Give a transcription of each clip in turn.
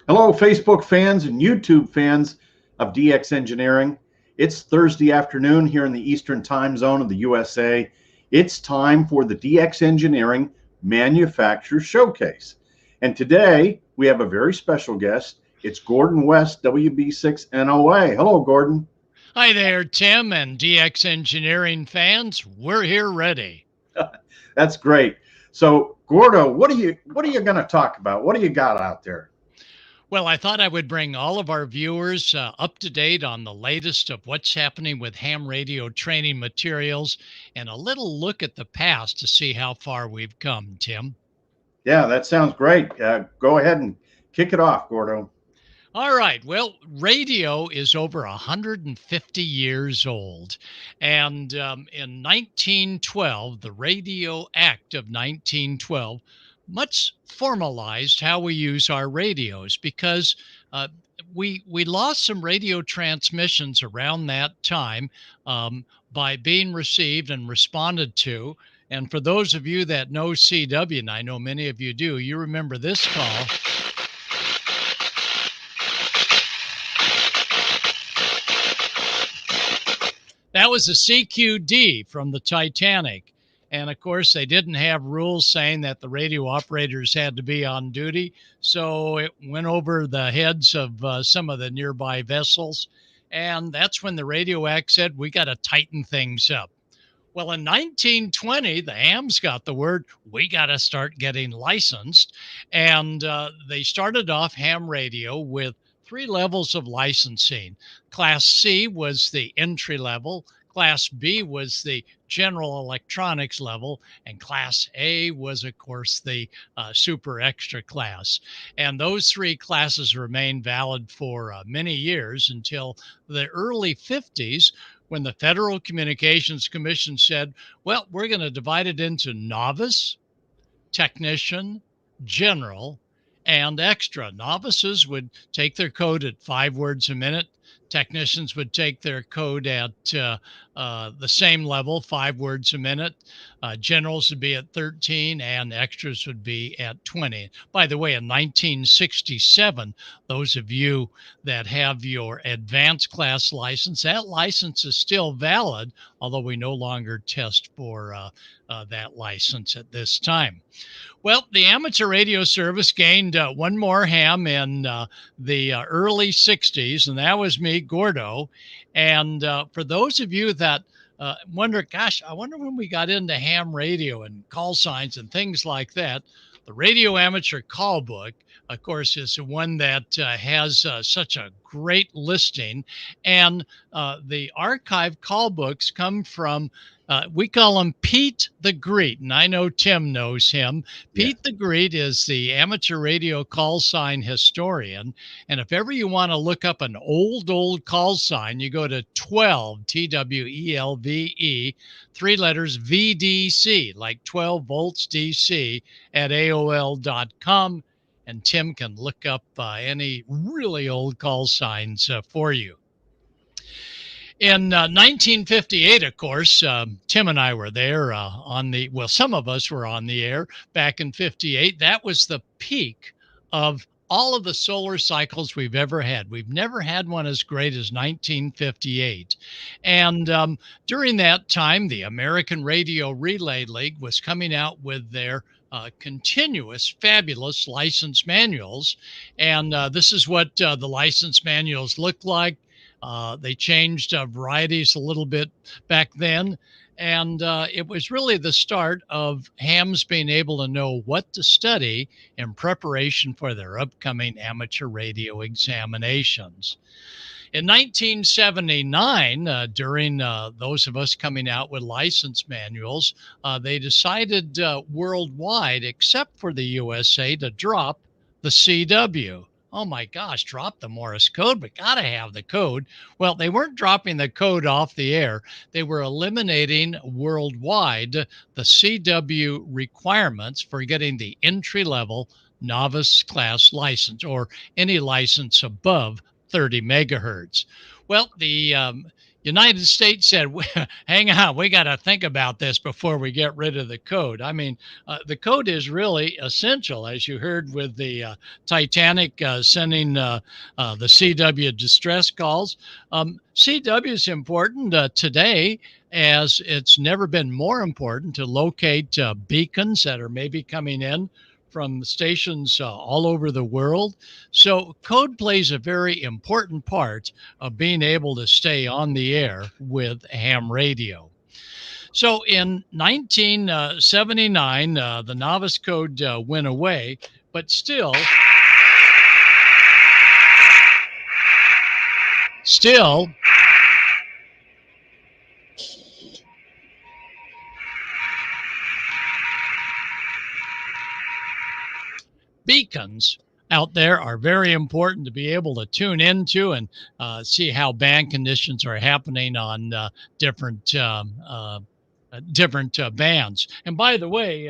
Hello, Facebook fans and YouTube fans of DX Engineering. It's Thursday afternoon here in the Eastern Time Zone of the USA. It's time for the DX Engineering Manufacturer Showcase. And today we have a very special guest. It's Gordon West, WB6NOA. Hello, Gordon. Hi there, Tim and DX Engineering fans. We're here ready. That's great. So, Gordo, what are you going to talk about? What do you got out there? Well, I thought I would bring all of our viewers up to date on the latest of what's happening with ham radio training materials and a little look at the past to see how far we've come, Tim. Yeah, that sounds great. Go ahead and kick it off, Gordo. All right. Well, radio is over 150 years old. And in 1912, the Radio Act of 1912 much formalized how we use our radios because we lost some radio transmissions around that time by being received and responded to. And for those of you that know CW, and I know many of you do, you remember this call. That was a CQD from the Titanic. And of course, they didn't have rules saying that the radio operators had to be on duty. So it went over the heads of some of the nearby vessels. And that's when the Radio Act said, we got to tighten things up. Well, in 1920, the hams got the word, we got to start getting licensed. And they started off ham radio with 3 levels of licensing. Class C was the entry level. Class B was the general electronics level, and Class A was, of course, the super extra class. And those 3 classes remained valid for many years until the early 50s, when the Federal Communications Commission said, well, we're going to divide it into novice, technician, general, and extra. Novices would take their code at 5 words a minute. Technicians would take their code at the same level, 5 words a minute. Generals would be at 13, and extras would be at 20. By the way, in 1967, those of you that have your advanced class license, that license is still valid, although we no longer test for that license at this time. Well, the amateur radio service gained one more ham in the early 60s, and that was me, Gordo. And for those of you that wonder, gosh, I wonder when we got into ham radio and call signs and things like that, the Radio Amateur Call Book, of course, is one that has such a great listing. And the archive call books come from we call him Pete the Greet, and I know Tim knows him. Pete the Greet is the amateur radio call sign historian, and if ever you want to look up an old call sign, you go to 12, TWELVE, 3 letters VDC, like 12 volts DC at AOL.com, and Tim can look up any really old call signs for you. In 1958, of course, Tim and I were there some of us were on the air back in 58. That was the peak of all of the solar cycles we've ever had. We've never had one as great as 1958. And during that time, the American Radio Relay League was coming out with their continuous, fabulous license manuals. And this is what the license manuals look like. They changed varieties a little bit back then. And it was really the start of hams being able to know what to study in preparation for their upcoming amateur radio examinations. In 1979, during those of us coming out with license manuals, they decided worldwide, except for the USA, to drop the CW. Oh my gosh, drop the Morse code, but got to have the code. Well, they weren't dropping the code off the air. They were eliminating worldwide the CW requirements for getting the entry-level novice class license or any license above 30 megahertz. Well, the United States said, hang on, we got to think about this before we get rid of the code. I mean, the code is really essential, as you heard with the Titanic sending the CW distress calls. CW is important today, as it's never been more important to locate beacons that are maybe coming in from stations all over the world. So code plays a very important part of being able to stay on the air with ham radio. So in 1979, the novice code went away, but still, beacons out there are very important to be able to tune into and see how band conditions are happening on different bands. And by the way,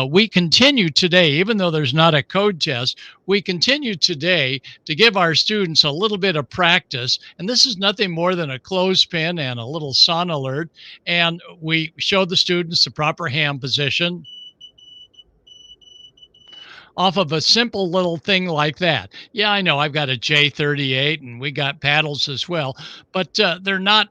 we continue today, even though there's not a code test, we continue today to give our students a little bit of practice. And this is nothing more than a clothespin and a little sun alert. And we show the students the proper ham position off of a simple little thing like that. Yeah, I know I've got a J38 and we got paddles as well, but they're not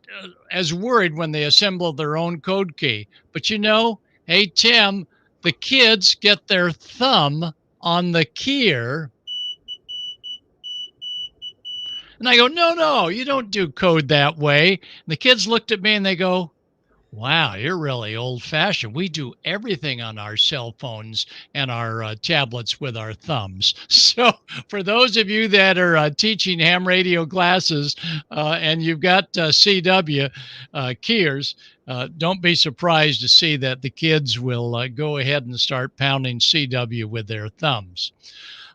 as worried when they assemble their own code key. But you know, hey, Tim, the kids get their thumb on the keyer. And I go, no, you don't do code that way. And the kids looked at me and they go, wow, you're really old fashioned. We do everything on our cell phones and our tablets with our thumbs. So for those of you that are teaching ham radio classes and you've got CW keyers, don't be surprised to see that the kids will go ahead and start pounding CW with their thumbs.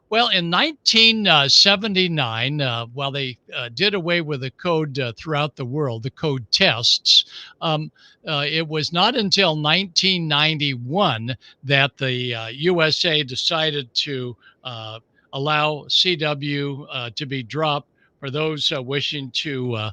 Well, in 1979, while they did away with the code throughout the world, the code tests, it was not until 1991 that the USA decided to allow CW to be dropped for those wishing to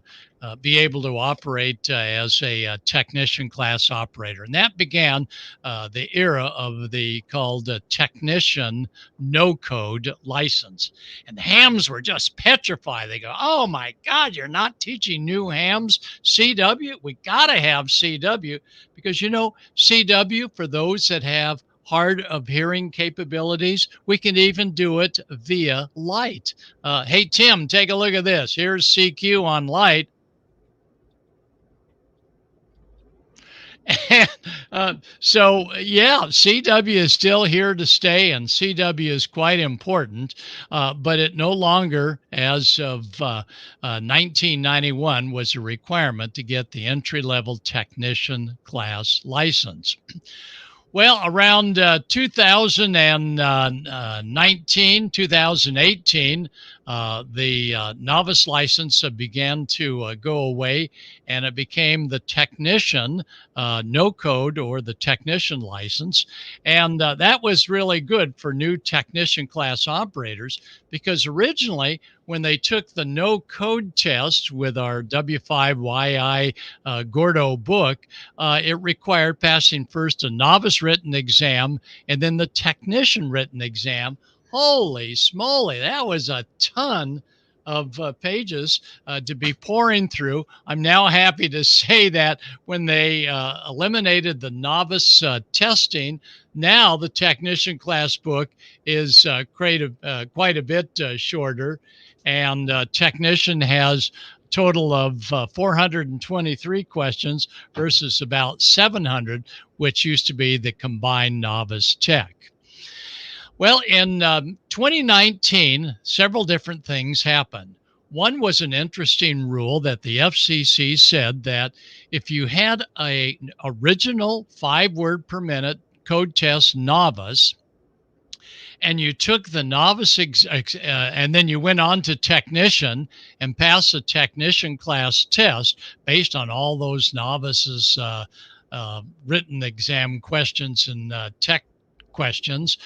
be able to operate as a technician class operator. And that began the era of the called technician no code license. And the hams were just petrified. They go, oh my God, you're not teaching new hams CW? We got to have CW because, you know, CW, for those that have hard of hearing capabilities, we can even do it via light. Hey, Tim, take a look at this. Here's CQ on light. So, yeah, CW is still here to stay, and CW is quite important, but it no longer, as of 1991, was a requirement to get the entry-level technician class license. Well, around 2019, 2018, the novice license began to go away, and it became the technician no code or the technician license. And that was really good for new technician class operators because originally, when they took the no code test with our W5YI Gordo book, it required passing first a novice written exam and then the technician written exam. Holy smoly, that was a ton of pages to be pouring through. I'm now happy to say that when they eliminated the novice testing, now the technician class book is quite a bit shorter, and technician has a total of 423 questions versus about 700, which used to be the combined novice tech. Well, in 2019, several different things happened. One was an interesting rule that the FCC said that if you had an original 5-word per minute code test novice, and you took the novice and then you went on to technician and passed the technician class test based on all those novices written exam questions and tech questions,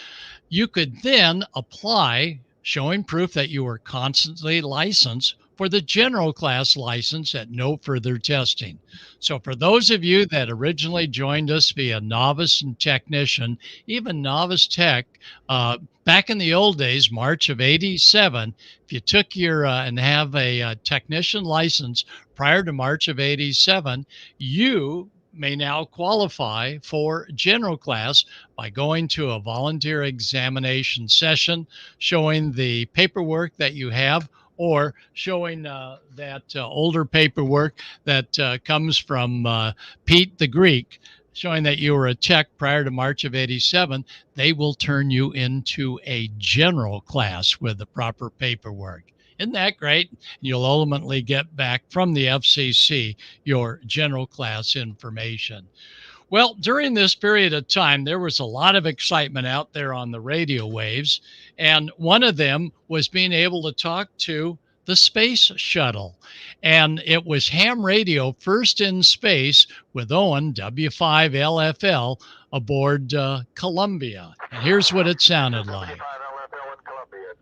you could then apply, showing proof that you were constantly licensed for the general class license at no further testing. So for those of you that originally joined us via novice and technician, even novice tech, back in the old days, March of '87, if you took your and have a technician license prior to March of '87, you may now qualify for general class by going to a volunteer examination session, showing the paperwork that you have, or showing that older paperwork that comes from Pete the Greek, showing that you were a tech prior to March of '87. They will turn you into a general class with the proper paperwork. Isn't that great? You'll ultimately get back from the FCC your general class information. Well, during this period of time, there was a lot of excitement out there on the radio waves. And one of them was being able to talk to the space shuttle. And it was ham radio first in space with Owen W5LFL aboard Columbia. And here's what it sounded like.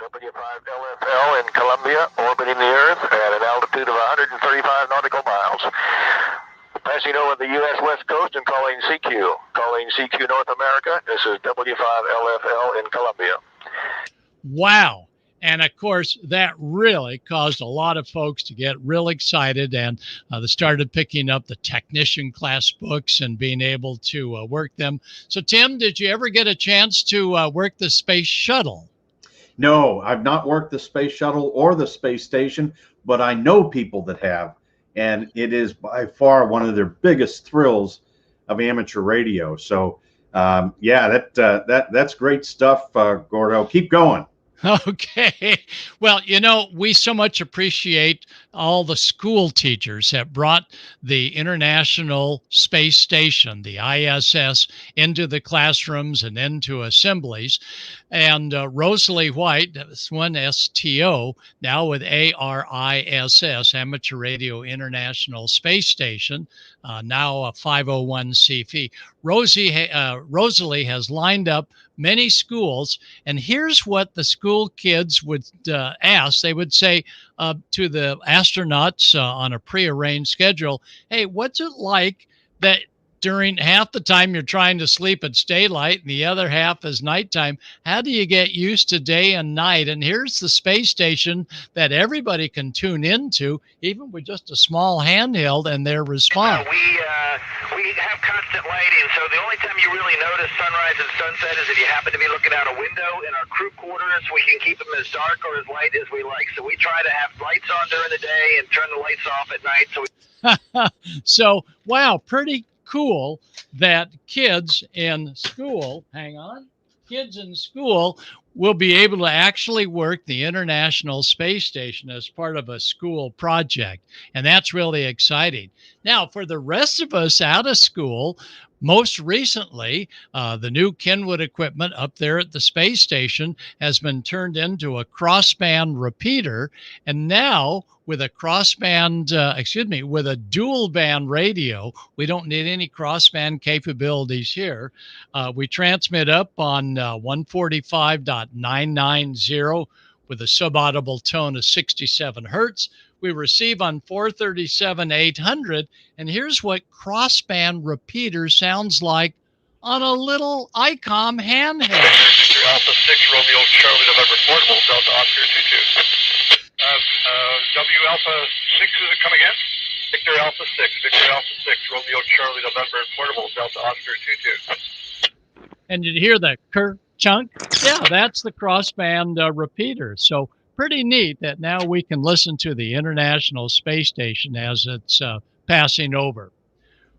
W5LFL in Columbia, orbiting the Earth at an altitude of 135 nautical miles. Passing over the U.S. West Coast and calling CQ North America. This is W5LFL in Columbia. Wow. And of course, that really caused a lot of folks to get real excited, and they started picking up the technician class books and being able to work them. So, Tim, did you ever get a chance to work the space shuttle? No, I've not worked the space shuttle or the space station, but I know people that have, and it is by far one of their biggest thrills of amateur radio. So, yeah, that's great stuff, Gordo. Keep going. Okay. Well, we so much appreciate all the school teachers that brought the International Space Station, the ISS, into the classrooms and into assemblies. And Rosalie White, that's one STO, now with ARISS, Amateur Radio International Space Station, now a 501c3. Rosalie has lined up many schools, and here's what the school kids would ask. They would say to the astronauts on a prearranged schedule, hey, what's it like that during half the time you're trying to sleep, it's daylight, and the other half is nighttime? How do you get used to day and night? And here's the space station that everybody can tune into, even with just a small handheld, and their response. We have constant lighting, so the only time you really notice sunrise and sunset is if you happen to be looking out a window. In our crew quarters, we can keep them as dark or as light as we like. So we try to have lights on during the day and turn the lights off at night. So, wow, pretty cool that kids in school will be able to actually work the International Space Station as part of a school project. And that's really exciting. Now, for the rest of us out of school, most recently, the new Kenwood equipment up there at the space station has been turned into a crossband repeater. And now with a with a dual band radio, we don't need any crossband capabilities here. We transmit up on 145.990 with a subaudible tone of 67 hertz. We receive on 437-800, and here's what crossband repeater sounds like on a little ICOM handheld. Victor Alpha 6, Romeo Charlie November Portable, Delta Oscar 22. W Alpha 6, is it coming in? Victor Alpha 6, Romeo Charlie November Portable, Delta Oscar 22. And did you hear the chunk? Yeah, that's the crossband repeater. So pretty neat that now we can listen to the International Space Station as it's passing over.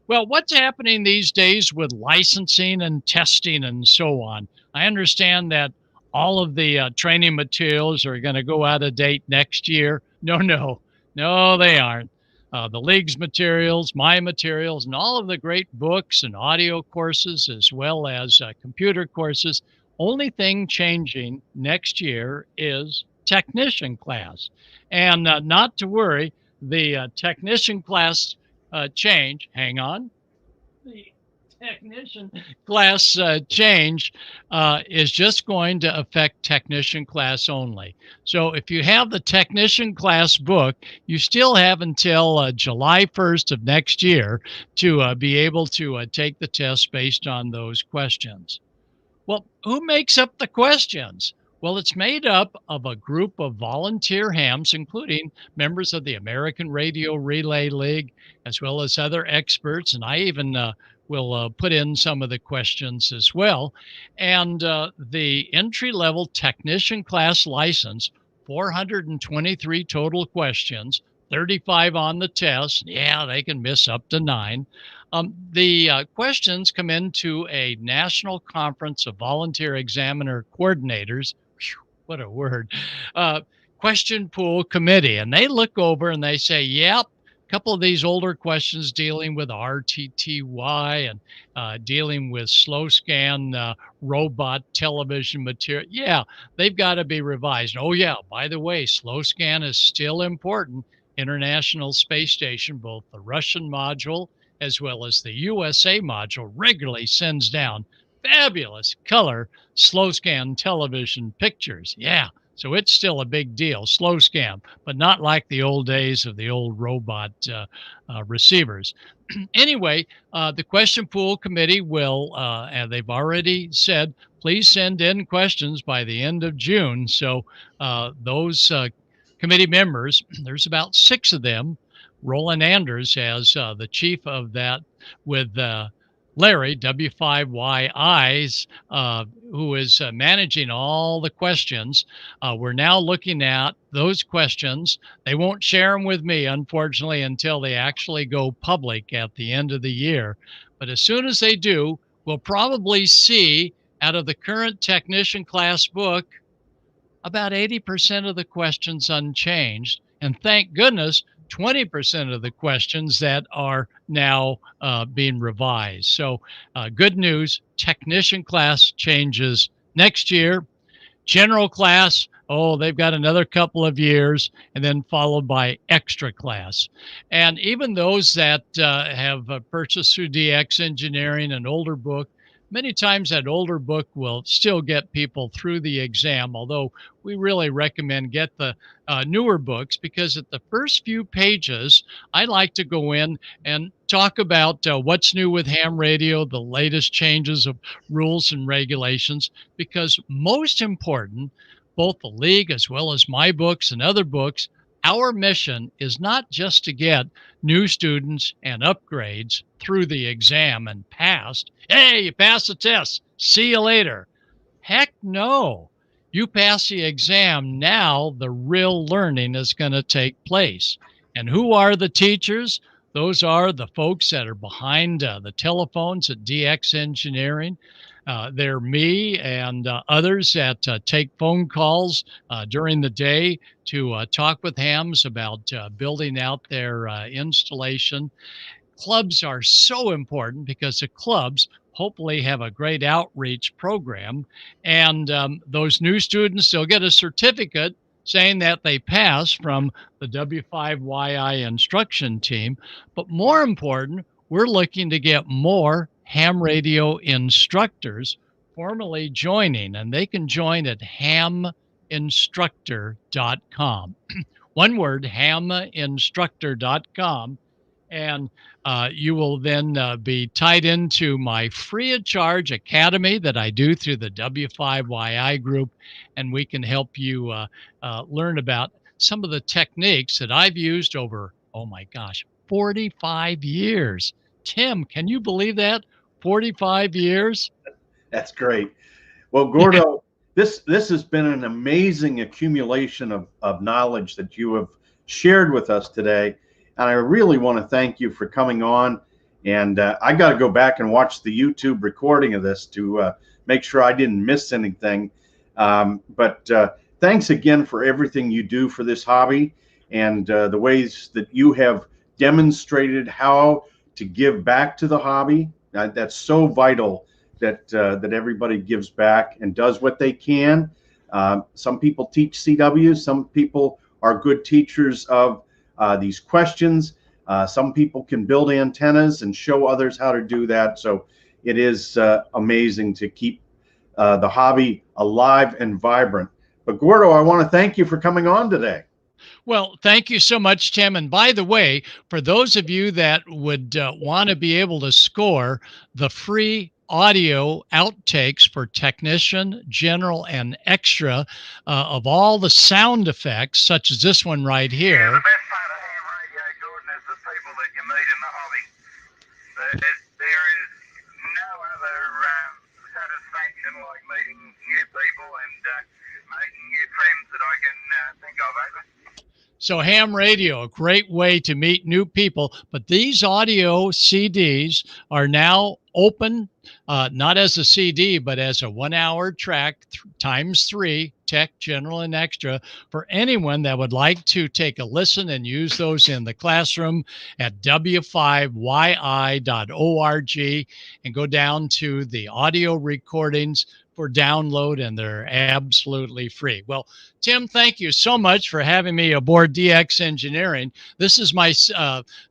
Well, what's happening these days with licensing and testing and so on? I understand that all of the training materials are going to go out of date next year. No, they aren't. The league's materials, my materials, and all of the great books and audio courses, as well as computer courses. Only thing changing next year is technician class. And not to worry, the technician class change, hang on, the technician class change is just going to affect technician class only. So if you have the technician class book, you still have until July 1st of next year to be able to take the test based on those questions. Well, who makes up the questions? Well, it's made up of a group of volunteer hams, including members of the American Radio Relay League, as well as other experts. And I even will put in some of the questions as well. And the entry level technician class license, 423 total questions, 35 on the test. Yeah, they can miss up to 9. The questions come into a national conference of volunteer examiner coordinators. Whew, what a word. Question pool committee. And they look over and they say, yep, a couple of these older questions dealing with RTTY and dealing with slow scan robot television material. Yeah, they've got to be revised. Oh, yeah, by the way, slow scan is still important. International Space Station, both the Russian module as well as the USA module, regularly sends down fabulous color slow scan television pictures. Yeah, so it's still a big deal, slow scan, but not like the old days of the old robot receivers. Anyway, the question pool committee will, and they've already said, please send in questions by the end of June. So those committee members, there's about 6 of them. Roland Anders as the chief of that with Larry, W5YI's, who is managing all the questions. We're now looking at those questions. They won't share them with me, unfortunately, until they actually go public at the end of the year. But as soon as they do, we'll probably see out of the current technician class book, about 80% of the questions unchanged. And thank goodness, 20% of the questions that are now being revised. So good news, technician class changes next year. General class, oh, they've got another couple of years, and then followed by extra class. And even those that have purchased through DX Engineering an older book, many times that older book will still get people through the exam, although we really recommend get the newer books, because at the first few pages, I like to go in and talk about what's new with ham radio, the latest changes of rules and regulations, because most important, both the league as well as my books and other books, our mission is not just to get new students and upgrades through the exam and passed. Hey, you passed the test. See you later. Heck no. You pass the exam, now the real learning is going to take place. And who are the teachers? Those are the folks that are behind the telephones at DX Engineering. They're me and others that take phone calls during the day to talk with hams about building out their installation. Clubs are so important because the clubs hopefully have a great outreach program. And those new students, they'll get a certificate saying that they passed from the W5YI instruction team. But more important, we're looking to get more ham radio instructors formally joining, and they can join at haminstructor.com. One word, haminstructor.com. And you will then be tied into my free of charge academy that I do through the W5YI group. And we can help you learn about some of the techniques that I've used over, oh my gosh, 45 years. Tim, can you believe that? 45 years? That's great. Well, Gordo, this has been an amazing accumulation of knowledge that you have shared with us today. And I really want to thank you for coming on. And I got to go back and watch the YouTube recording of this to make sure I didn't miss anything. But thanks again for everything you do for this hobby and the ways that you have demonstrated how to give back to the hobby. That's so vital that that everybody gives back and does what they can. Some people teach CW. Some people are good teachers of these questions. Some people can build antennas and show others how to do that. So it is amazing to keep the hobby alive and vibrant. But Gordo, I want to thank you for coming on today. Well, thank you so much, Tim. And by the way, for those of you that would want to be able to score the free audio outtakes for technician, general, and extra of all the sound effects, such as this one right here. Yeah, the best part of ham radio, Gordon, is the people that you meet in the hobby. There is no other satisfaction like meeting new people and making new friends that I can think of over. So ham radio, a great way to meet new people. But these audio CDs are now open, not as a CD, but as a 1 hour track times 3, tech, general, and extra, for anyone that would like to take a listen and use those in the classroom at w5yi.org and go down to the audio recordings for download, and they're absolutely free. Well, Tim, thank you so much for having me aboard DX Engineering. This is my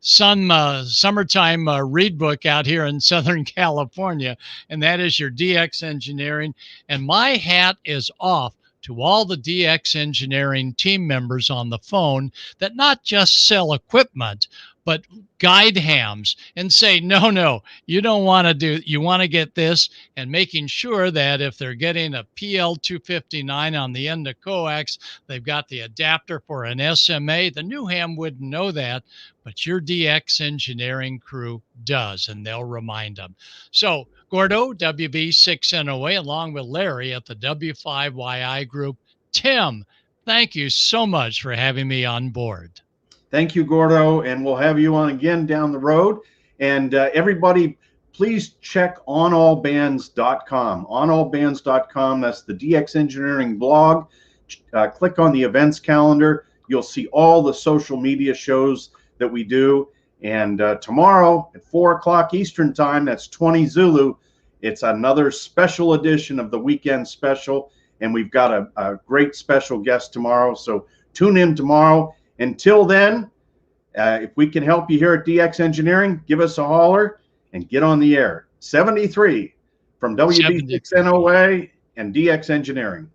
summertime read book out here in Southern California, and that is your DX Engineering. And my hat is off to all the DX Engineering team members on the phone that not just sell equipment, but guide hams and say, no, you don't want to do, you want to get this, and making sure that if they're getting a PL259 on the end of coax, they've got the adapter for an SMA. The new ham wouldn't know that, but your DX Engineering crew does, and they'll remind them. So Gordo, WB6NOA, along with Larry at the W5YI group. Tim, thank you so much for having me on board. Thank you, Gordo, and we'll have you on again down the road. And everybody, please check onallbands.com. Onallbands.com, that's the DX Engineering blog. Click on the events calendar. You'll see all the social media shows that we do. And tomorrow at 4 o'clock Eastern time, that's 20 Zulu, it's another special edition of the weekend special. And we've got a great special guest tomorrow. So tune in tomorrow. Until then, if we can help you here at DX Engineering, give us a holler and get on the air. 73 from WB6NOA and DX Engineering.